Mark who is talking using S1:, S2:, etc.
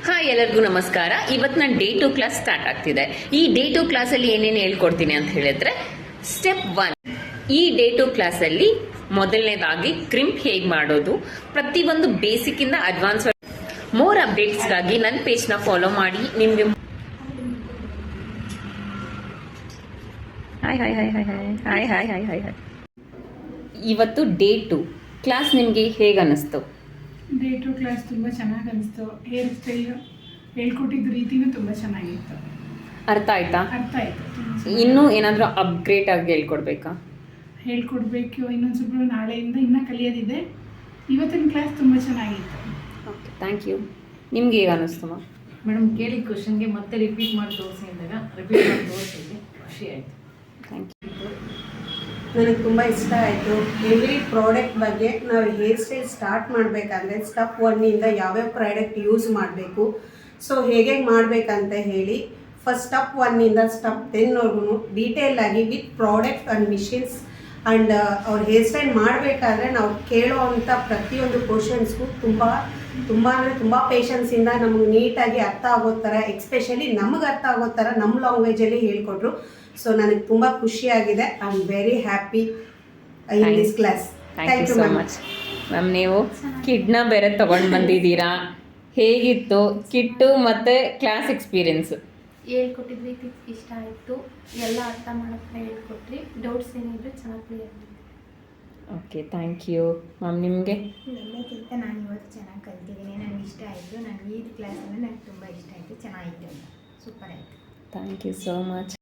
S1: Hi, ಎಲ್ಲರಿಗೂ ನಮಸ್ಕಾರ. ಇವತ್ತು ನಾನು ಡೇ 2 ಕ್ಲಾಸ್ ಸ್ಟಾರ್ಟ್ ಆಗ್ತಿದೆ. ಈ ಡೇ 2 ಕ್ಲಾಸಲ್ಲಿ ಏನೇನು ಹೇಳ್ಕೊಡ್ತೀನಿ ಅಂತ ಹೇಳಿದ್ರೆ, ಸ್ಟೆಪ್ 1 ಈ ಡೇ 2 ಕ್ಲಾಸಲ್ಲಿ ಮೊದಲನೇದಾಗಿ ಕ್ರಿಂಪ್ ಹೇಗೆ ಮಾಡೋದು, ಪ್ರತಿಯೊಂದು ಬೇಸಿಕ್ ಇಂದ ಅಡ್ವಾನ್ಸ್. ಮೋರ್ ಅಪ್ಡೇಟ್ಸ್ಗಾಗಿ ನನ್ನ ಪೇಜ್ನ ಫಾಲೋ ಮಾಡಿ. ನಿಮಗೆ hi hi hi hi hi hi hi hi hi. ಇವತ್ತು ಡೇ 2 ಕ್ಲಾಸ್ ನಿಮಗೆ ಹೇಗೆ ಅನ್ನಿಸ್ತು?
S2: ಡೇ 2 ಕ್ಲಾಸ್ ತುಂಬ ಚೆನ್ನಾಗಿ ಅನಿಸ್ತು. ಹೇರ್ ಸ್ಟೈಲ್ ಹೇಳ್ಕೊಟ್ಟಿದ್ದ ರೀತಿನೂ ತುಂಬ ಚೆನ್ನಾಗಿತ್ತು.
S1: ಅರ್ಥ ಆಯ್ತಾ?
S2: ಅರ್ಥ ಆಯಿತು.
S1: ಇನ್ನೂ ಏನಾದರೂ ಅಪ್ಗ್ರೇಡ್ ಆಗಿ ಹೇಳ್ಕೊಡ್ಬೇಕಾ?
S2: ಹೇಳ್ಕೊಡ್ಬೇಕು. ಇನ್ನೊಂದು ಸ್ವಲ್ಪ ನಾಳೆಯಿಂದ ಇನ್ನೂ ಕಲಿಯೋದಿದೆ. ಇವತ್ತಿನ ಕ್ಲಾಸ್ ತುಂಬ ಚೆನ್ನಾಗಿತ್ತು.
S1: Okay, thank you. ನಿಮ್ಗೆ ಹೇಗೆ ಅನ್ನಿಸ್ತು
S3: ಮೇಡಮ್? ಕೇಳಿದ ಕ್ವಶನ್ಗೆ ಮತ್ತೆ ರಿಪೀಟ್ ಮಾಡಿ ತೋರಿಸಿ ಅಂದಾಗ ರಿಪೀಟ್ ಮಾಡಿ ತೋರಿಸಿದ್ದೆ, ಖುಷಿ ಆಯಿತು.
S1: Thank you.
S4: ನನಗೆ ತುಂಬ ಇಷ್ಟ ಆಯಿತು. ಎವ್ರಿ ಪ್ರಾಡಕ್ಟ್ ಬಗ್ಗೆ ನಾವು ಹೇರ್ ಸ್ಟೈಲ್ ಸ್ಟಾರ್ಟ್ ಮಾಡಬೇಕಂದ್ರೆ ಸ್ಟೆಪ್ 1ಇಂದ ಯಾವ್ಯಾವ ಪ್ರಾಡಕ್ಟ್ ಯೂಸ್ ಮಾಡಬೇಕು, ಸೊ ಹೇಗೆ ಮಾಡಬೇಕಂತ ಹೇಳಿ ಫಸ್ಟ್ ಸ್ಟೆಪ್ 1ಇಂದ ಸ್ಟೆಪ್ 10ವರೆಗೂ ಡೀಟೇಲ್ ಆಗಿ with product and machines and ಅವ್ರ ಹೇರ್ ಸ್ಟೈಲ್ ಮಾಡಬೇಕಾದ್ರೆ ನಾವು ಕೇಳೋ ಅಂಥ ಪ್ರತಿಯೊಂದು ಕ್ವಶನ್ಸ್ಗೂ ತುಂಬ ಪೇಷನ್ಸಿಂದ ನಮಗೆ ನೀಟಾಗಿ ಅರ್ಥ ಆಗೋ ಥರ, ಎಕ್ಸ್ಪೆಷಲಿ ನಮಗೆ ಅರ್ಥ ಆಗೋ ಥರ ನಮ್ಮ ಲ್ಯಾಂಗ್ವೇಜಲ್ಲಿ ಹೇಳ್ಕೊಟ್ರು. ಸೊ ನನಗೆ ತುಂಬ ಖುಷಿಯಾಗಿದೆ. I am very happy in this class.
S1: Thank you so much ma'am. ನೀವು ಕಿಡ್ನ ಬೇರೆ ತೊಗೊಂಡು ಬಂದಿದ್ದೀರಾ, ಹೇಗಿತ್ತು ಕಿಟ್ಟು ಮತ್ತು ಕ್ಲಾಸ್ ಎಕ್ಸ್ಪೀರಿಯನ್ಸು?
S5: ಹೇಳ್ಕೊಟ್ಟಿದ ರೀತಿ ಇಷ್ಟ ಆಯಿತು. ಎಲ್ಲ ಅರ್ಥ ಮಾಡೋಕ್ಕೆ ಹೇಳ್ಕೊಟ್ರಿ. ಡೌಟ್ಸ್ ಏನಿದ್ರು ಚೆನ್ನಾಗಿ ಕ್ಲಿಯರ್ ಮಾಡಿ.
S1: Okay, thank you ma'am. ನಿಮಗೆ?
S6: ಎಲ್ಲಕ್ಕಿಂತ ನಾನು ಇವತ್ತು ಚೆನ್ನಾಗಿ ಕಲ್ತಿದ್ದೀನಿ. ನನಗೆ ಇಷ್ಟ ಆಯಿತು. ನನಗೆ ಈ ಕ್ಲಾಸಲ್ಲಿ ನನಗೆ ತುಂಬ ಇಷ್ಟ ಆಯಿತು. ಚೆನ್ನಾಗಿತ್ತು ಅಂತ, ಸೂಪರ್ ಆಯಿತು.
S1: Thank you so much.